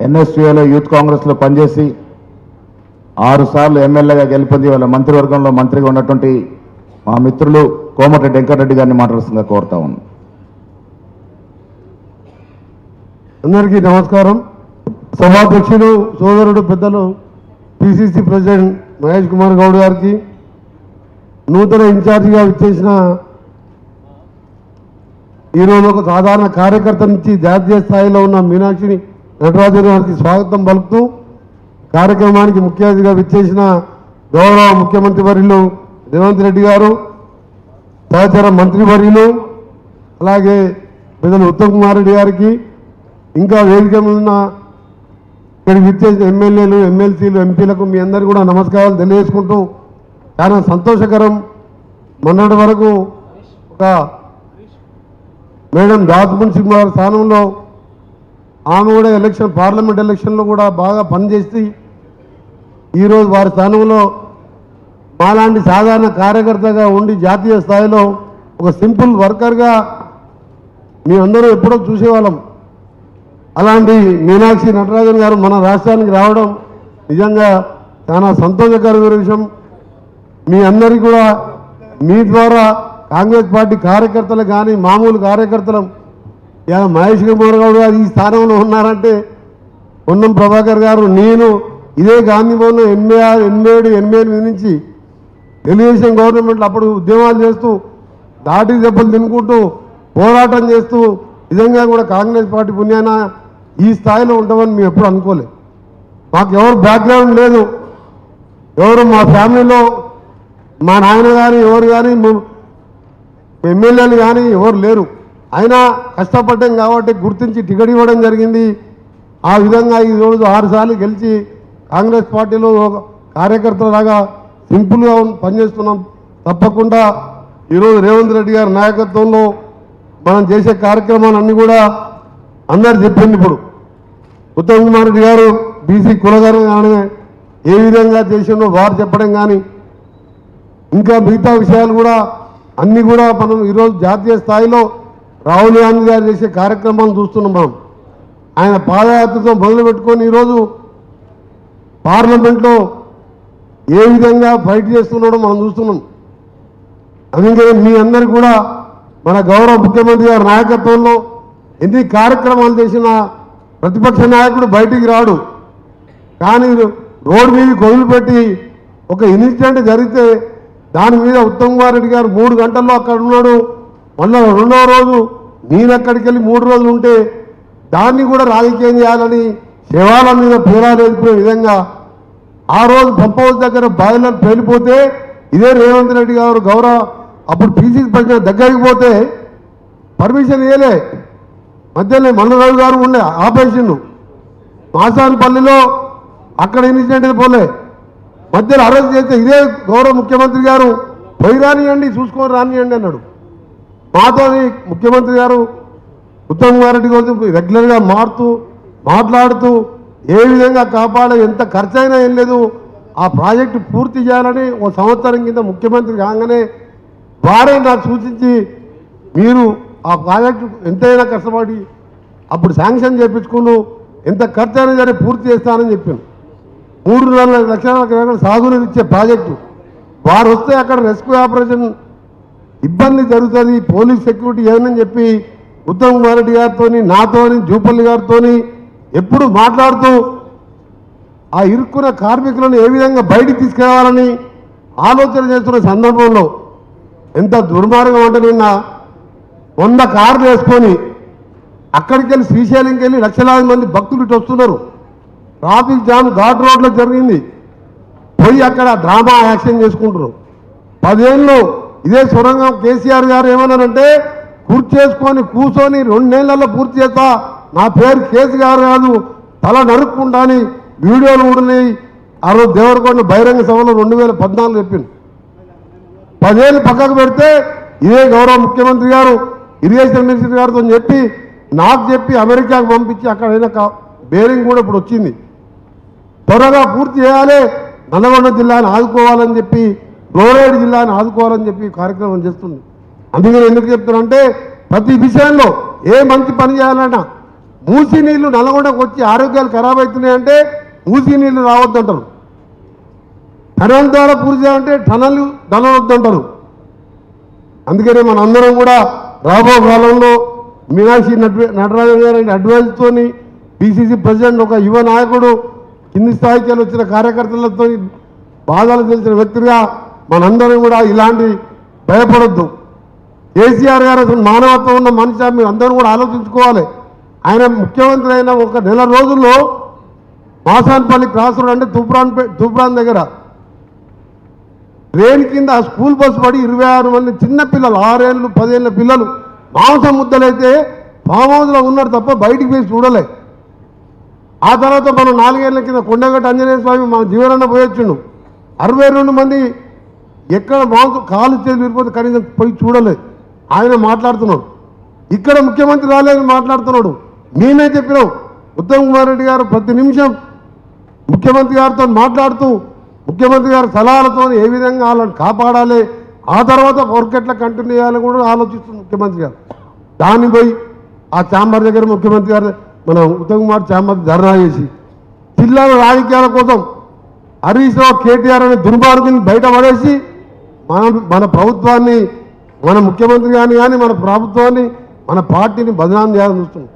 ఎన్ఎస్టీఏలో youth కాంగ్రెస్లో పనిచేసి 6 సార్లు ఎమ్మెల్యేగా గెలుపొంది వాళ్ళ మంత్రివర్గంలో మంత్రిగా ఉన్నటువంటి మా మిత్రులు కోమటిరెడ్డి వెంకటరెడ్డి గారిని మాట్లాడుతుందిగా కోరుతా ఉన్నాను. అందరికీ నమస్కారం. సభాధ్యక్షుడు సోదరుడు పెద్దలు పిసిసి ప్రెసిడెంట్ మహేష్ కుమార్ గౌడ్ గారికి, నూతన ఇన్ఛార్జిగా విచ్చేసిన ఈరోజు ఒక సాధారణ కార్యకర్త నుంచి జాతీయ స్థాయిలో ఉన్న మీనాక్షి నటరాజన్ గారికి స్వాగతం పలుకుతూ, కార్యక్రమానికి ముఖ్య అతిథిగా విచ్చేసిన గౌరవ ముఖ్యమంత్రి వర్యులు రేవంత్ రెడ్డి గారు, సహచర మంత్రి వర్యులు, అలాగే పెద్దలు ఉత్తమ్ కుమార్ రెడ్డి గారికి, ఇంకా వేదిక మీద ఉన్న ఇక్కడికి విచ్చేసిన ఎమ్మెల్యేలు, ఎమ్మెల్సీలు, ఎంపీలకు మీ అందరికీ కూడా నమస్కారాలు తెలియజేసుకుంటూ, చాలా సంతోషకరం. మొన్నటి వరకు ఒక మేడం దాద్మున్ సింగ్ గారి స్థానంలో ఆమె కూడా పార్లమెంట్ ఎలక్షన్లో కూడా బాగా పనిచేసి ఈరోజు వారి స్థానంలో మాలాంటి సాధారణ కార్యకర్తగా ఉండి జాతీయ స్థాయిలో ఒక సింపుల్ వర్కర్గా మీ అందరూ ఎప్పుడో చూసేవాళ్ళం. అలాంటి మీనాక్షి నటరాజన్ గారు మన రాష్ట్రానికి రావడం నిజంగా చాలా సంతోషకరమైన విషయం. మీ అందరికీ కూడా మీ ద్వారా కాంగ్రెస్ పార్టీ కార్యకర్తలు కానీ మామూలు కార్యకర్తలు మహేష్ కుమార్ గౌడ్ గారు ఈ స్థానంలో ఉన్నారంటే, పొన్నం ప్రభాకర్ గారు, నేను ఇదే గాంధీ భవన్లో 87 నుంచి తెలుగుదేశం గవర్నమెంట్లో అప్పుడు ఉద్యమాలు చేస్తూ దాటి దెబ్బలు తినుకుంటూ పోరాటం చేస్తూ నిజంగా కూడా కాంగ్రెస్ పార్టీ పుణ్యాన ఈ స్థాయిలో ఉంటామని మేము ఎప్పుడు అనుకోలేదు. మాకు ఎవరు బ్యాక్గ్రౌండ్ లేదు, ఎవరు మా ఫ్యామిలీలో మా నాయన కానీ ఎవరు కానీ ఎమ్మెల్యేలు కానీ ఎవరు లేరు. అయినా కష్టపడ్డాం కాబట్టి గుర్తించి టికెట్ ఇవ్వడం జరిగింది. ఆ విధంగా ఈరోజు 6 సార్లు గెలిచి కాంగ్రెస్ పార్టీలో కార్యకర్తలాగా సింపుల్గా పనిచేస్తున్నాం. తప్పకుండా ఈరోజు రేవంత్ రెడ్డి గారి నాయకత్వంలో మనం చేసే కార్యక్రమాలన్నీ కూడా అందరు చెప్పింది. ఇప్పుడు ఉత్తమ్ కుమార్ రెడ్డి గారు బీసీ కులగరం కానీ ఏ విధంగా చేసిండో వారు చెప్పడం కానీ, ఇంకా మిగతా విషయాలు కూడా అన్నీ కూడా మనం ఈరోజు జాతీయ స్థాయిలో రాహుల్ గాంధీ గారు చేసే కార్యక్రమాలు చూస్తున్నాం. మనం ఆయన పాదయాత్రతో మొదలుపెట్టుకొని ఈరోజు పార్లమెంట్లో ఏ విధంగా ఫైట్ చేస్తున్నాడో మనం చూస్తున్నాం. అందుకే మీ అందరికీ కూడా మన గౌరవ ముఖ్యమంత్రి గారి నాయకత్వంలో ఎన్ని కార్యక్రమాలు చేసినా ప్రతిపక్ష నాయకుడు బయటికి రాడు. కానీ రోడ్డు మీదకి వదిలిపెట్టి ఒక ఇన్సిడెంట్ జరిగితే దాని మీద ఉత్తమ్ కుమార్ రెడ్డి గారు 3 గంటల్లో అక్కడ ఉన్నాడు. మళ్ళీ 2వ రోజు నేను అక్కడికి వెళ్ళి 3 రోజులు ఉంటే దాన్ని కూడా రాజకీయం చేయాలని శవాల మీద పేరాలు ఎదుర్కొనే విధంగా ఆ రోజు పంప్ హౌస్ దగ్గర బాయిలర్ పేలిపోతే ఇదే రేవంత్ రెడ్డి గారు గౌరవ అప్పుడు పీసీసీ ప్రెసిడెంట్ దగ్గరికి పోతే పర్మిషన్ ఇవ్వలే. మధ్యలో మల్లరాజు గారు ఉండే ఆపేసిండు. మాసాన్పల్లిలో అక్కడ ఇన్సిడెంట్ పోలే, మధ్యలో అరెస్ట్ చేస్తే ఇదే గౌరవ ముఖ్యమంత్రి గారు పోయి రానియండి, చూసుకొని రానియండి అన్నాడు. మాతో ముఖ్యమంత్రి గారు ఉత్తమ్ కుమార్ రెడ్డి గారు రెగ్యులర్గా మాట్లాడుతూ ఏ విధంగా కాపాడే, ఎంత ఖర్చు అయినా ఏం లేదు, ఆ ప్రాజెక్టు పూర్తి చేయాలని 1 సంవత్సరం కింద ముఖ్యమంత్రి కాగానే వారే నాకు సూచించి మీరు ఆ ప్రాజెక్టు ఎంతైనా కష్టపడి అప్పుడు శాంక్షన్ చేయించుకుని ఎంత ఖర్చు అయినా సరే పూర్తి చేస్తానని చెప్పాను. 3 లక్షల సాగునీరు ఇచ్చే ప్రాజెక్టు వారు వస్తే అక్కడ రెస్క్యూ ఆపరేషన్ ఇబ్బంది జరుగుతుంది, పోలీస్ సెక్యూరిటీ ఏమని చెప్పి ఉత్తమ్ కుమార్ రెడ్డి గారితో నాతోని జూపల్లి గారితో ఎప్పుడు మాట్లాడుతూ ఆ ఇరుక్కున్న కార్మికులను ఏ విధంగా బయటికి తీసుకురావాలని ఆలోచన చేస్తున్న సందర్భంలో ఎంత దుర్మార్గం అంటే నిన్న 100 కార్లు వేసుకొని అక్కడికి వెళ్ళి శ్రీశైలంకి వెళ్ళి లక్షలాది మంది భక్తులు ఇటు వస్తున్నారు. ట్రాఫిక్ జామ్ ఘాట్ రోడ్లో జరిగింది. పోయి అక్కడ డ్రామా యాక్షన్ చేసుకుంటారు. 10 ఏళ్ళు ఇదే సొరంగం కేసీఆర్ గారు ఏమన్నారంటే కూర్చొని 2 నెలల్లో పూర్తి చేస్తా, నా పేరు కేసీ గారు కాదు, తల నరుక్కుంటా అని వీడియోలు ఉన్నాయి. ఆ రోజు దేవరకొండ బహిరంగ సభలో 2014 చెప్పింది. 10 ఏళ్ళు పక్కకు పెడితే ఇదే గౌరవ ముఖ్యమంత్రి గారు ఇరిగేషన్ మినిస్టర్ గారితో చెప్పి నాకు చెప్పి అమెరికాకు పంపించి అక్కడ బేరింగ్ కూడా ఇప్పుడు వచ్చింది. త్వరగా పూర్తి చేయాలి, నల్లగొండ జిల్లాని ఆదుకోవాలని చెప్పి, ఫ్లోరైడ్ జిల్లాని ఆదుకోవాలని చెప్పి కార్యక్రమం చేస్తుంది. అందుకని ఎందుకు చెప్తున్నానంటే ప్రతి విషయంలో ఏ మంచి పని చేయాలన్నా మూసీ నీళ్లు నల్గొండకు వచ్చి ఆరోగ్యాలు ఖరాబ్ అవుతున్నాయంటే మూసీ నీళ్లు రావద్దంటారు. టనల్ ద్వారా పూర్తి చేయాలంటే టనల్ వద్దంటారు. అందుకనే మనందరం కూడా రాబో కాలంలో మీనాక్షి నటరాజన్ గారి అడ్వైజ్తో పిసిసి ప్రెసిడెంట్ ఒక యువ నాయకుడు కింది స్థాయికి వెళ్ళి వచ్చిన కార్యకర్తలతో బాధలు తెలిసిన వ్యక్తిగా మనందరం కూడా ఇలాంటి భయపడొద్దు. కేసీఆర్ గారు అసలు మానవత్వం ఉన్న మనిషి, మీరు అందరూ కూడా ఆలోచించుకోవాలి. ఆయన ముఖ్యమంత్రి అయిన ఒక నెల రోజుల్లో మాసాన్పల్లి క్రాస్ రోడ్ అంటే తూప్రాన్ దగ్గర ట్రైన్ కింద ఆ స్కూల్ బస్సు పడి 26 మంది చిన్న పిల్లలు 6 ఏళ్ళు 10 ఏళ్ళ పిల్లలు మాంసం ముద్దలైతే ఫామ్ హౌస్లో ఉన్నారు తప్ప బయటికి పోయి చూడలే. ఆ తర్వాత మనం 4 ఏళ్ల కింద కొండగట్ట ఆంజనేయ స్వామి మన జీవనన్న పోయొచ్చిండు. 62 మంది ఎక్కడ మాంసం కాలు చేతులు విరిపోతే కనీసం పోయి చూడలే. ఆయన మాట్లాడుతున్నాడు. ఇక్కడ ముఖ్యమంత్రి రాలేదని మాట్లాడుతున్నాడు. మేమే చెప్పినాం ఉత్తమ్ కుమార్ రెడ్డి గారు ప్రతి నిమిషం ముఖ్యమంత్రి గారితో మాట్లాడుతూ ముఖ్యమంత్రి గారి సలహాలతో ఏ విధంగా వాళ్ళని కాపాడాలి, ఆ తర్వాత వర్క్ ఎట్లా కంటిన్యూ చేయాలని కూడా ఆలోచిస్తుంది ముఖ్యమంత్రి గారు. దాన్ని పోయి ఆ ఛాంబర్ దగ్గర ముఖ్యమంత్రి గారు మన ఉత్తమ్ కుమార్ ఛాంబర్ ధర్నా చేసి జిల్లాల రాజకీయాల కోసం హరీష్ రావు కేటీఆర్ అనే దుర్మార్గుని బయట పడేసి మన ప్రభుత్వాన్ని, మన ముఖ్యమంత్రి కానీ మన ప్రభుత్వాన్ని, మన పార్టీని బదనాం చేయాలని చూస్తుంది.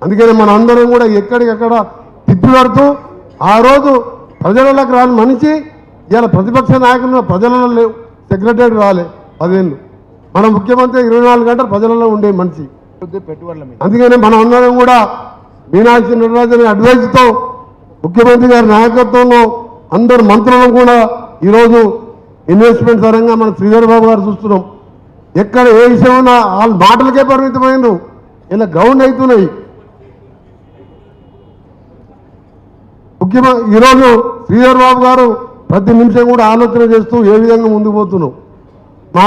అందుకని మన అందరం కూడా ఎక్కడికక్కడ తిప్పిపడుతూ ఆ రోజు ప్రజలకు రాని మనిషి ఇవాళ ప్రతిపక్ష నాయకులు ప్రజలలో లేవు. సెక్రటరీ రాలే 10 ఏళ్ళు. మన ముఖ్యమంత్రి 24 గంటలు ప్రజలలో ఉండే మనిషి. అందుకని మనం అందరం కూడా మీనాక్షి నటరాజన్ అడ్వైజ్తో ముఖ్యమంత్రి గారి నాయకత్వంలో అందరు మంత్రులను కూడా ఈరోజు ఇన్వెస్ట్మెంట్ పరంగా మన శ్రీధర్ బాబు గారు చూస్తున్నాం. ఎక్కడ ఏ విషయం ఉన్నా వాళ్ళ మాటలకే పరిమితమైనరు, ఇలా గ్రౌండ్ అవుతున్నాయి. ముఖ్యమంత్రి ఈరోజు శ్రీధర్ బాబు గారు ప్రతి నిమిషం కూడా ఆలోచన చేస్తూ ఏ విధంగా ముందుకు పోతున్నాం. మా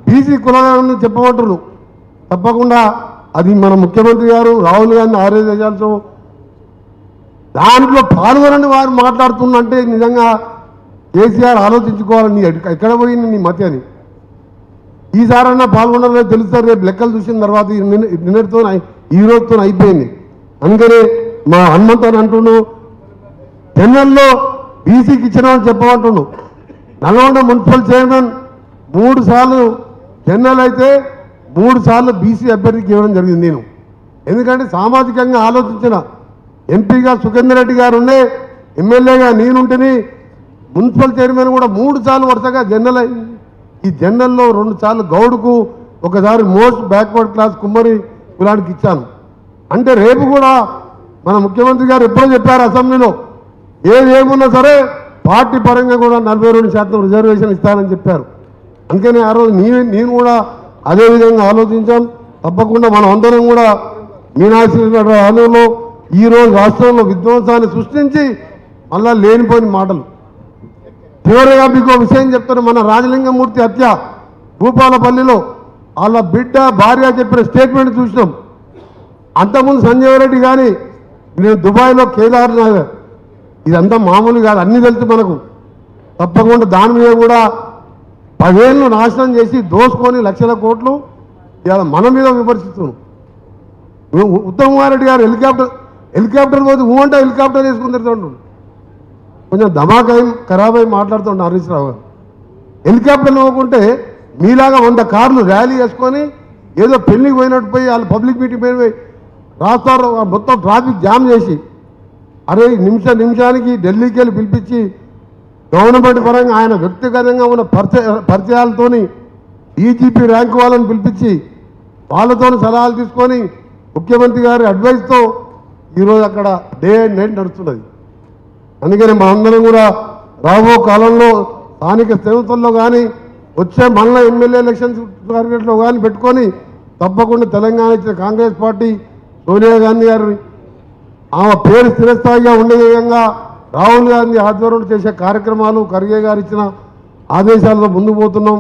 బీసీ కులాలను చెప్పమంటారు తప్పకుండా అది మన ముఖ్యమంత్రి గారు రాహుల్ గాంధీ ఆదేశాలతో దాంట్లో పాల్గొనని వారు మాట్లాడుతున్నంటే నిజంగా కేసీఆర్ ఆలోచించుకోవాలి. నీ ఎక్కడ పోయింది నీ మతి అని. ఈసారన్నా పాల్గొనలో తెలుస్తారు. రేపు లెక్కలు చూసిన తర్వాత నిన్నటితో ఈ రోజుతో అయిపోయింది. అందుకనే మా హనుమంత్ అని అంటుండు జనరల్లో బీసీకి ఇచ్చినామని చెప్పమంటుండు. నల్గొండ మున్సిపల్ చైర్మన్ 3 సార్లు జనరల్ అయితే 3 సార్లు బీసీ అభ్యర్థికి ఇవ్వడం జరిగింది నేను. ఎందుకంటే సామాజికంగా ఆలోచించిన ఎంపీగా సుఖేందర్ రెడ్డి గారు ఉండే, ఎమ్మెల్యేగా నేనుంటేని మున్సిపల్ చైర్మన్ కూడా 3 సార్లు వరుసగా జనరల్ అయింది. ఈ జనరల్లో 2 సార్లు గౌడ్కు, ఒకసారి మోస్ట్ బ్యాక్వర్డ్ క్లాస్ కుమ్మరి కులానికి ఇచ్చాను. అంటే రేపు కూడా మన ముఖ్యమంత్రి గారు ఎప్పుడో చెప్పారు అసెంబ్లీలో ఏమున్నా సరే పార్టీ పరంగా కూడా 42% రిజర్వేషన్ ఇస్తానని చెప్పారు. అందుకని ఆ రోజు నేను కూడా అదేవిధంగా ఆలోచించాం. తప్పకుండా మనం అందరం కూడా మీనాక్షి ఆలయంలో ఈరోజు రాష్ట్రంలో విధ్వంసాన్ని సృష్టించి మళ్ళా లేనిపోయిన మాటలు. చివరిగా మీకు విషయం చెప్తాను. మన రాజలింగమూర్తి హత్య భూపాలపల్లిలో వాళ్ళ బిడ్డ భార్య చెప్పిన స్టేట్మెంట్ చూసినాం. అంతకుముందు సంజయ్ రెడ్డి కానీ నేను దుబాయ్లో కేదార్నాథ్, ఇదంతా మామూలు కాదు, అన్నీ తెలుసు మనకు. తప్పకుండా దాని మీద కూడా 10 ఏళ్ళు నాశనం చేసి దోసుకొని లక్షల కోట్లు ఇవాళ మన మీద విమర్శిస్తున్నాం. ఉత్తమ్ కుమార్ రెడ్డి గారు హెలికాప్టర్ పోతే ఊంటే హెలికాప్టర్ వేసుకుని తిరుగుతుంటాడు. కొంచెం ధమాకాయ ఖరాబ్ అయి మాట్లాడుతుంటాడు హరీష్ రావు గారు. హెలికాప్టర్లు పోకుంటే మీలాగా 100 కార్లు ర్యాలీ వేసుకొని ఏదో పెళ్లికి పోయినట్టు పోయి వాళ్ళు పబ్లిక్ మీటింగ్ పోయి రాస్తారు, మొత్తం ట్రాఫిక్ జామ్ చేసి అరే నిమిషానికి ఢిల్లీకి వెళ్ళి పిలిపించి గవర్నమెంట్ పరంగా ఆయన వ్యక్తిగతంగా ఉన్న పరిచయాలతోని ఈజీపీ ర్యాంక్ వాళ్ళని పిలిపించి వాళ్ళతో సలహాలు తీసుకొని ముఖ్యమంత్రి గారి అడ్వైస్తో ఈరోజు అక్కడ డే అండ్ నైట్ నడుస్తున్నది. అందుకని మనందరం కూడా రాబో కాలంలో స్థానిక సంస్థల్లో కానీ వచ్చే మళ్ళీ ఎమ్మెల్యే ఎలక్షన్స్ టార్గెట్లో కానీ పెట్టుకొని తప్పకుండా తెలంగాణ ఇచ్చిన కాంగ్రెస్ పార్టీ సోనియా గాంధీ గారిని ఆమె పేరు స్థిరస్థాయిగా ఉండే విధంగా రాహుల్ గాంధీ ఆధ్వర్యంలో చేసే కార్యక్రమాలు ఖర్గే గారు ఇచ్చిన ఆదేశాలతో ముందుకు పోతున్నాం.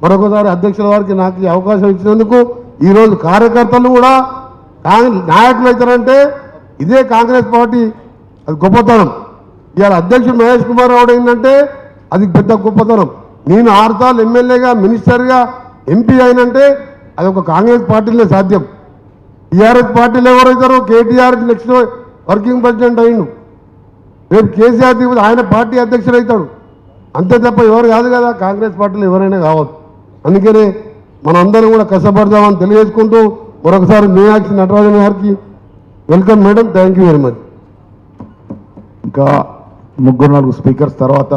మరొకసారి అధ్యక్షుల వారికి నాకు ఈ అవకాశం ఇచ్చినందుకు ఈరోజు కార్యకర్తలు కూడా నాయకులు అవుతారంటే ఇదే కాంగ్రెస్ పార్టీ, అది గొప్పతనం. ఇవాళ అధ్యక్షుడు మహేష్ కుమార్ రావు ఏంటంటే అది పెద్ద గొప్పతనం. నేను 6 సార్లు ఎమ్మెల్యేగా మినిస్టర్గా ఎంపీ అయినంటే అది ఒక కాంగ్రెస్ పార్టీలో సాధ్యం. టీఆర్ఎస్ పార్టీలో ఎవరైతారో కేటీఆర్ నెక్స్ట్ వర్కింగ్ ప్రెసిడెంట్ అయిండు, రేపు కేసీఆర్ దిగుతుంది ఆయన పార్టీ అధ్యక్షుడు అవుతాడు, అంతే తప్ప ఎవరు కాదు కదా. కాంగ్రెస్ పార్టీలో ఎవరైనా కావచ్చు. అందుకనే మనందరం కూడా కష్టపడదామని తెలియజేసుకుంటూ మరొకసారి మీనాక్షి నటరాజన్ గారికి welcome madam, thank you very much. ఇంకా 3-4 స్పీకర్స్ తర్వాత